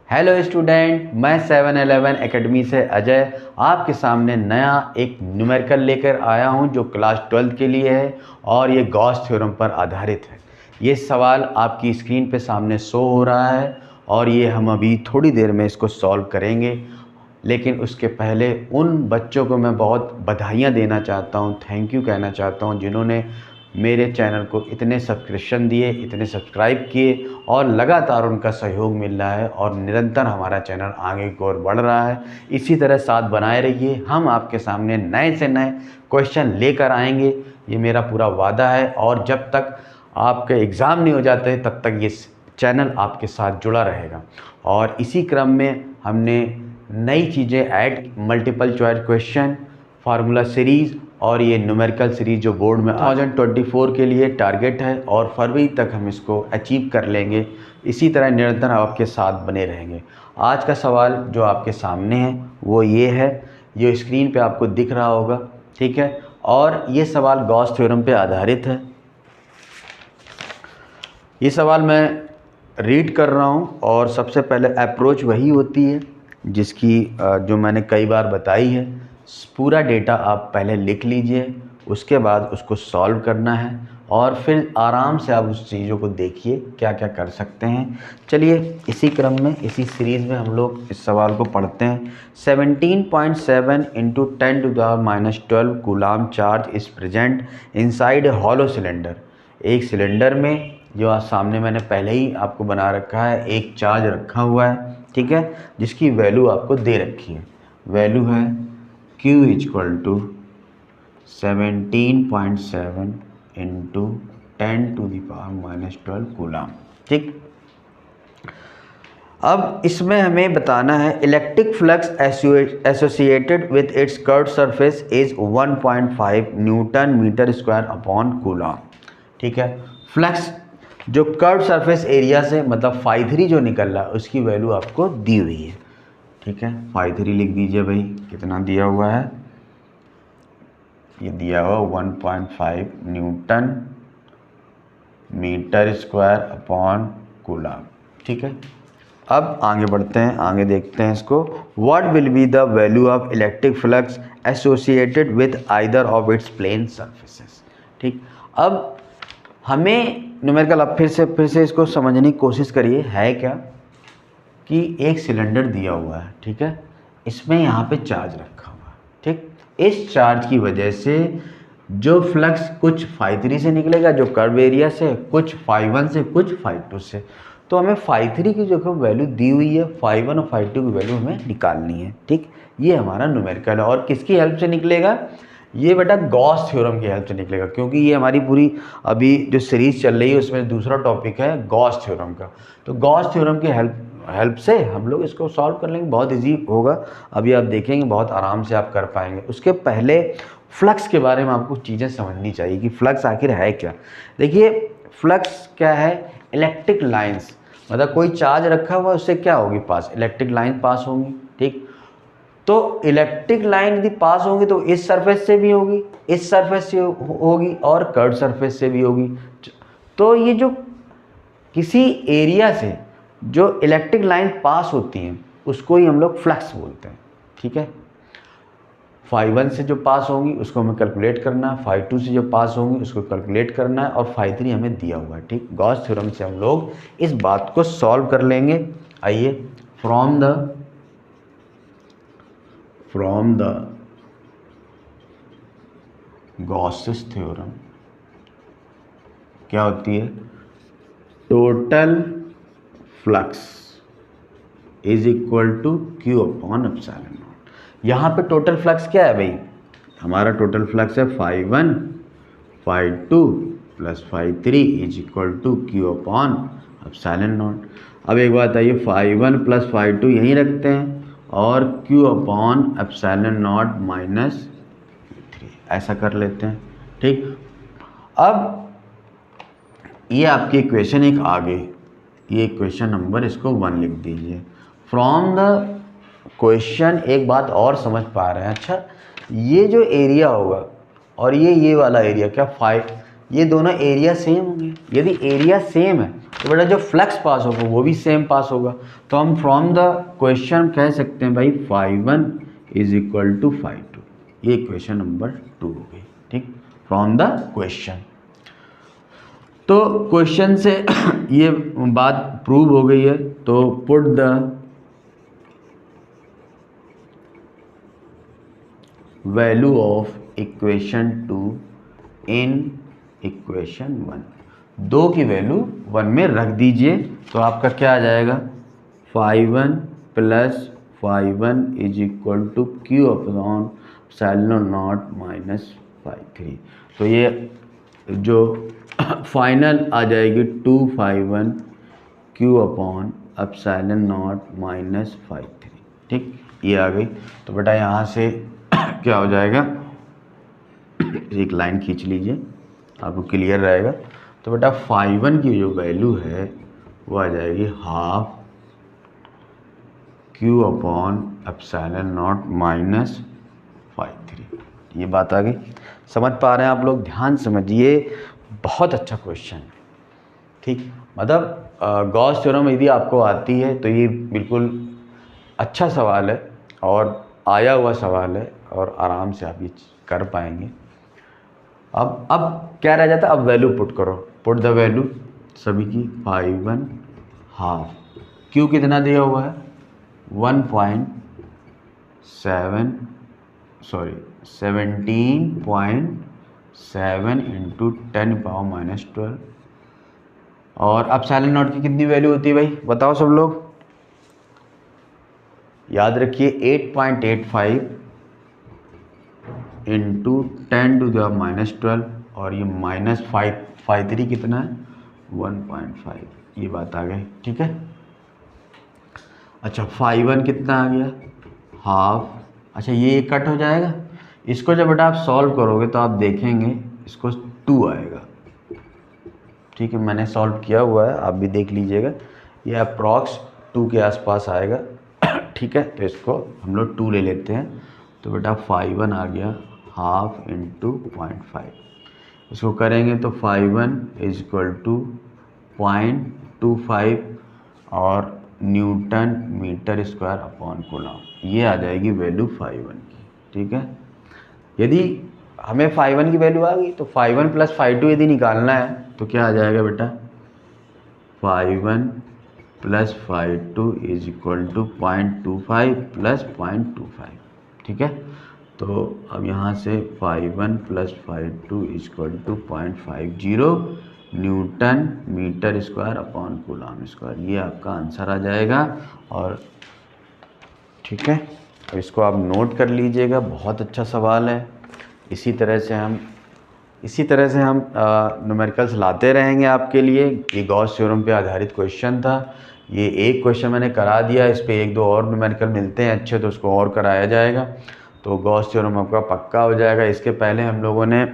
Hello student, मैं 711 academy से अजय आपके सामने नया एक न्यूमेरिकल लेकर आया हूं जो क्लास 12 के लिए है और ये गॉस थ्योरम पर आधारित है। ये सवाल आपकी स्क्रीन पे सामने शो हो रहा है और ये हम अभी थोड़ी देर में इसको सॉल्व करेंगे। लेकिन उसके पहले उन बच्चों को मैं बहुत बधाइयाँ देना चाहता हूँ, थैंक यू कहना चाहता हूँ जिन्होंने मेरे चैनल को इतने सब्सक्रिप्शन दिए, इतने सब्सक्राइब किए और लगातार उनका सहयोग मिल रहा है और निरंतर हमारा चैनल आगे की ओर बढ़ रहा है। इसी तरह साथ बनाए रहिए, हम आपके सामने नए से नए क्वेश्चन लेकर आएंगे, ये मेरा पूरा वादा है। और जब तक आपके एग्ज़ाम नहीं हो जाते तब तक ये चैनल आपके साथ जुड़ा रहेगा। और इसी क्रम में हमने नई चीज़ें add, multiple choice question, formula series और ये न्यूमेरिकल सीरीज़ जो बोर्ड में 2024 के लिए टारगेट है और फरवरी तक हम इसको अचीव कर लेंगे। इसी तरह निरंतर आपके साथ बने रहेंगे। आज का सवाल जो आपके सामने है वो ये है, जो स्क्रीन पे आपको दिख रहा होगा, ठीक है। और ये सवाल गॉस थ्योरम पे आधारित है। ये सवाल मैं रीड कर रहा हूँ और सबसे पहले अप्रोच वही होती है जिसकी जो मैंने कई बार बताई है। पूरा डेटा आप पहले लिख लीजिए, उसके बाद उसको सॉल्व करना है और फिर आराम से आप उस चीज़ों को देखिए क्या क्या कर सकते हैं। चलिए इसी क्रम में, इसी सीरीज़ में हम लोग इस सवाल को पढ़ते हैं। 17.7 into 10⁻12 coulomb charge is present inside a hollow cylinder. एक सिलेंडर में, जो आज सामने मैंने पहले ही आपको बना रखा है, एक चार्ज रखा हुआ है, ठीक है, जिसकी वैल्यू आपको दे रखी है। वैल्यू है Q = 17.7 इंटू 10⁻12 कूलाम, ठीक। अब इसमें हमें बताना है electric flux associated with its curved surface is 1.5 newton metre square upon coulomb, ठीक है। फ्लक्स जो कर्व्ड सरफेस एरिया से, मतलब φ3 जो निकल रहा है, उसकी वैल्यू आपको दी हुई है, ठीक है। φ3 लिख दीजिए भाई, कितना दिया हुआ है, ये दिया हुआ 1.5 newton metre square upon coulomb, ठीक है। अब आगे बढ़ते हैं, आगे देखते हैं इसको। What will be the value of electric flux associated with either of its plane surfaces, ठीक। अब हमें न्यूमेरिकल, अब फिर से इसको समझने की कोशिश करिए। है क्या कि एक सिलेंडर दिया हुआ है, ठीक है, इसमें यहाँ पे चार्ज रखा हुआ है, ठीक। इस चार्ज की वजह से जो फ्लक्स कुछ φ3 से निकलेगा, जो कर्व एरिया से, कुछ φ1 से, कुछ φ2 से। तो हमें φ3 की जो वैल्यू दी हुई है, φ1 और φ2 की वैल्यू हमें निकालनी है, ठीक। ये हमारा न्यूमेरिकल है। और किसकी हेल्प से निकलेगा? ये बेटा गॉस थ्योरम की हेल्प से निकलेगा, क्योंकि ये हमारी पूरी अभी जो सीरीज़ चल रही है उसमें दूसरा टॉपिक है गॉस थ्योरम का। तो गॉस थ्योरम की हेल्प से हम लोग इसको सॉल्व कर लेंगे, बहुत इजी होगा। अभी आप देखेंगे, बहुत आराम से आप कर पाएंगे। उसके पहले फ्लक्स के बारे में आपको चीज़ें समझनी चाहिए कि फ्लक्स आखिर है क्या। देखिए, फ्लक्स क्या है? इलेक्ट्रिक लाइन्स, मतलब कोई चार्ज रखा हुआ, उससे क्या होगी पास? इलेक्ट्रिक लाइन पास होंगी, ठीक। तो इलेक्ट्रिक लाइन यदि पास होगी तो इस सरफेस से भी होगी, इस सरफेस से होगी और कर्व सरफेस से भी होगी। तो ये जो किसी एरिया से जो इलेक्ट्रिक लाइन पास होती हैं उसको ही हम लोग फ्लक्स बोलते हैं, ठीक है। φ1 से जो पास होंगी उसको हमें कैलकुलेट करना है, φ2 से जो पास होंगी उसको कैलकुलेट करना है और φ3 हमें दिया हुआ है, ठीक। गॉस थ्योरम से हम लोग इस बात को सॉल्व कर लेंगे। आइए, फ्रॉम द गॉसेस थ्योरम क्या होती है? Total flux is equal to Q upon epsilon naught. यहाँ पे टोटल फ्लक्स क्या है भाई? हमारा टोटल फ्लक्स है φ1 φ2 plus φ3 is equal to Q upon epsilon naught. अब एक बात आइए, φ1 प्लस φ2 यहीं रखते हैं और Q upon epsilon naught minus Q3, ऐसा कर लेते हैं, ठीक। अब ये आपकी इक्वेशन एक आगे, ये इक्वेशन नंबर, इसको 1 लिख दीजिए। फ्रॉम द क्वेश्चन एक बात और समझ पा रहे हैं? अच्छा, ये जो एरिया होगा और ये वाला एरिया, क्या ये दोनों एरिया सेम होंगे? यदि एरिया सेम है तो बेटा जो फ्लक्स पास होगा वो भी सेम पास होगा। तो हम फ्रॉम द क्वेश्चन कह सकते हैं भाई φ1 इज इक्वल टू φ2। ये क्वेश्चन नंबर 2 हो गई, ठीक, फ्रॉम द क्वेश्चन। तो क्वेश्चन से ये बात प्रूव हो गई है। तो put the value of equation 2 in equation 1, 2 की वैल्यू 1 में रख दीजिए। तो आपका क्या आ जाएगा, φ1 plus φ1 is equal to Q upon epsilon naught minus φ3। तो ये जो फाइनल आ जाएगी 2φ1 Q upon epsilon naught minus φ3, ठीक, ये आ गई। तो बेटा यहाँ से क्या हो जाएगा, एक लाइन खींच लीजिए आपको क्लियर रहेगा। तो बेटा φ1 की जो वैल्यू है वो आ जाएगी half Q upon epsilon naught minus φ3। ये बात आ गई, समझ पा रहे हैं आप लोग? ध्यान समझिए, बहुत अच्छा क्वेश्चन, ठीक। मतलब गॉस थ्योरम यदि आपको आती है तो ये बिल्कुल अच्छा सवाल है और आया हुआ सवाल है और आराम से आप ये कर पाएंगे। अब क्या रह जाता है, अब वैल्यू पुट करो, पुट द वैल्यू सभी की। φ1 हाफ, क्यू कितना दिया हुआ है 17.7 इंटू 10⁻⁻12। और एप्सिलॉन नॉट की कितनी वैल्यू होती है भाई, बताओ सब लोग, याद रखिए 8.85 इंटू 10⁻⁻12 और ये माइनस φ3 कितना है 1.5। ये बात आ गई, ठीक है। अच्छा φ1 कितना आ गया हाफ। अच्छा ये कट हो जाएगा, इसको जब बेटा आप सॉल्व करोगे तो आप देखेंगे इसको 2 आएगा, ठीक है, मैंने सॉल्व किया हुआ है, आप भी देख लीजिएगा। ये अप्रॉक्स 2 के आसपास आएगा, ठीक है। तो इसको हम लोग 2 ले लेते हैं। तो बेटा φ1 आ गया हाफ इंटू 0.5, इसको करेंगे तो φ1 इज इक्वल टू 0.25 और newton metre square upon coulomb. ये आ जाएगी वैल्यू φ1 की, ठीक है। यदि हमें φ1 की वैल्यू आ गई तो φ1 प्लस φ2 यदि निकालना है तो क्या आ जाएगा बेटा, φ1 plus φ2 is equal to 0.25 plus 0.25, ठीक है। तो अब यहाँ से φ1 plus φ2 is equal to 0.50 newton metre square upon coulomb square. ये आपका आंसर आ जाएगा। और ठीक है, तो इसको आप नोट कर लीजिएगा, बहुत अच्छा सवाल है। इसी तरह से हम न्यूमेरिकल्स लाते रहेंगे आपके लिए। ये गॉस थ्योरम पे आधारित क्वेश्चन था, ये एक क्वेश्चन मैंने करा दिया, इस पे 1-2 और न्यूमेरिकल मिलते हैं अच्छे तो उसको और कराया जाएगा, तो गॉस थ्योरम आपका पक्का हो जाएगा। इसके पहले हम लोगों ने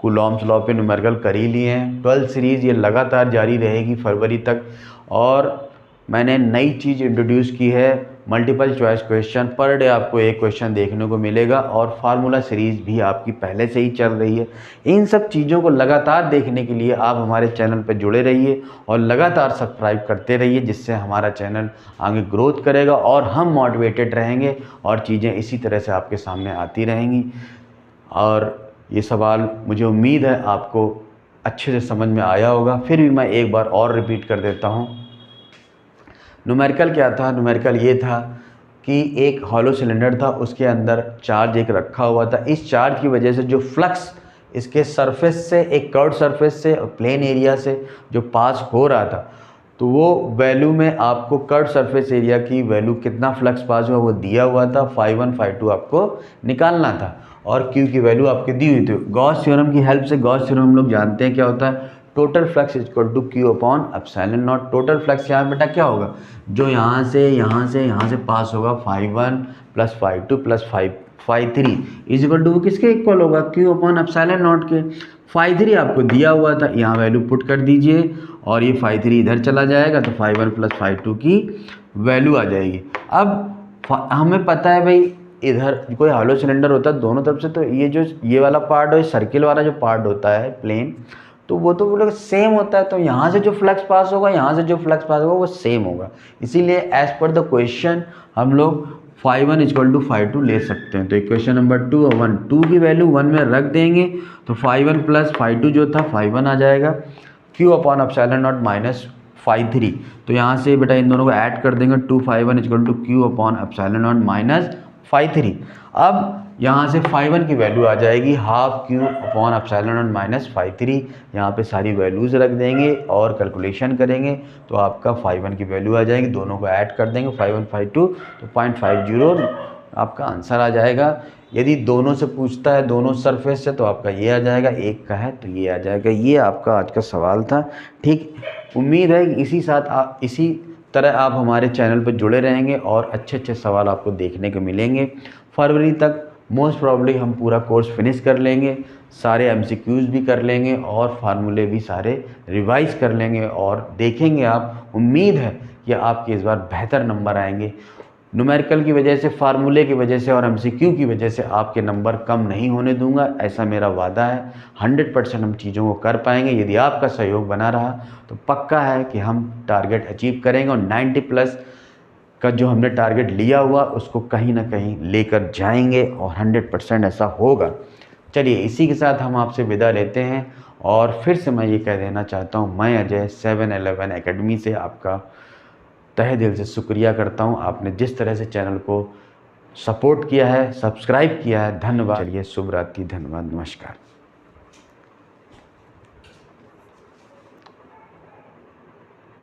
कूलॉम्स लॉ पे न्यूमेरिकल कर ही लिए हैं। 12th सीरीज़ ये लगातार जारी रहेगी फरवरी तक। और मैंने नई चीज़ इंट्रोड्यूस की है, multiple choice question, per day आपको एक क्वेश्चन देखने को मिलेगा और फार्मूला सीरीज़ भी आपकी पहले से ही चल रही है। इन सब चीज़ों को लगातार देखने के लिए आप हमारे चैनल पर जुड़े रहिए और लगातार सब्सक्राइब करते रहिए, जिससे हमारा चैनल आगे ग्रोथ करेगा और हम मोटिवेटेड रहेंगे और चीज़ें इसी तरह से आपके सामने आती रहेंगी। और ये सवाल मुझे उम्मीद है आपको अच्छे से समझ में आया होगा। फिर भी मैं एक बार और रिपीट कर देता हूँ। न्यूमेरिकल क्या था, न्यूमेरिकल ये था कि एक हॉलो सिलेंडर था, उसके अंदर चार्ज एक रखा हुआ था। इस चार्ज की वजह से जो फ्लक्स इसके सरफेस से, एक कर्व सरफेस से और प्लेन एरिया से जो पास हो रहा था, तो वो वैल्यू में आपको कर्व सरफेस एरिया की वैल्यू कितना फ्लक्स पास हुआ वो दिया हुआ था। φ1 φ2 आपको निकालना था और Q की वैल्यू आपकी दी हुई थी। गॉस थ्योरम की हेल्प से, गॉस थ्योरम हम लोग जानते हैं क्या होता है, total flux is equal to Q upon epsilon naught. Total flux यहाँ बेटा क्या होगा, जो यहाँ से पास होगा φ1 plus φ2 plus φ3 is equal to वो किसके इक्वल होगा, Q अपॉन एप्सिलॉन नॉट के। φ3 आपको दिया हुआ था, यहाँ वैल्यू पुट कर दीजिए और ये φ3 इधर चला जाएगा तो φ1 प्लस φ2 की वैल्यू आ जाएगी। अब हमें पता है भाई, इधर कोई हॉलो सिलेंडर होता है दोनों तरफ से, तो ये जो ये वाला पार्ट और सर्किल वाला जो पार्ट होता है प्लेन, तो वो तो बोले सेम होता है, तो यहाँ से जो फ्लक्स पास होगा यहाँ से जो फ्लक्स पास होगा वो सेम होगा। इसीलिए एज पर द क्वेश्चन हम लोग φ1 = φ2 ले सकते हैं। तो इक्वेशन नंबर 2 और 1, 2 की वैल्यू 1 में रख देंगे तो φ1 + φ2 जो था φ1 आ जाएगा, Q/ε0 माइनस φ3। तो यहाँ से बेटा इन दोनों को ऐड कर देंगे, 2φ1 = Q/ε0 माइनस φ3। अब यहाँ से φ1 की वैल्यू आ जाएगी 12 Q/ε0 माइनस φ3। यहाँ पे सारी वैल्यूज़ रख देंगे और कैलकुलेशन करेंगे तो आपका φ1 की वैल्यू आ जाएगी, दोनों को ऐड कर देंगे φ1 φ2 तो 0.50 आपका आंसर आ जाएगा। यदि दोनों से पूछता है, दोनों सरफेस से, तो आपका ये आ जाएगा, एक का है तो ये आ जाएगा। ये आपका आज का सवाल था। ठीक, उम्मीद है कि इसी तरह आप हमारे चैनल पर जुड़े रहेंगे और अच्छे अच्छे सवाल आपको देखने को मिलेंगे। फरवरी तक मोस्ट प्रॉब्ली हम पूरा कोर्स फिनिश कर लेंगे, सारे MCQs भी कर लेंगे और फार्मूले भी सारे रिवाइज कर लेंगे और देखेंगे आप। उम्मीद है कि आपके इस बार बेहतर नंबर आएंगे। न्यूमेरिकल की वजह से, फार्मूले की वजह से और MCQ की वजह से आपके नंबर कम नहीं होने दूंगा, ऐसा मेरा वादा है। 100% हम चीज़ों को कर पाएंगे। यदि आपका सहयोग बना रहा तो पक्का है कि हम टारगेट अचीव करेंगे और 90+ का जो हमने टारगेट लिया हुआ उसको कहीं ना कहीं लेकर जाएंगे और 100% ऐसा होगा। चलिए, इसी के साथ हम आपसे विदा लेते हैं और फिर से मैं ये कह देना चाहता हूँ, मैं अजय 711 एकेडमी से आपका तहे दिल से शुक्रिया करता हूँ। आपने जिस तरह से चैनल को सपोर्ट किया है, सब्सक्राइब किया है, धन्यवाद। चलिए, शुभ रात्रि, धन्यवाद, नमस्कार।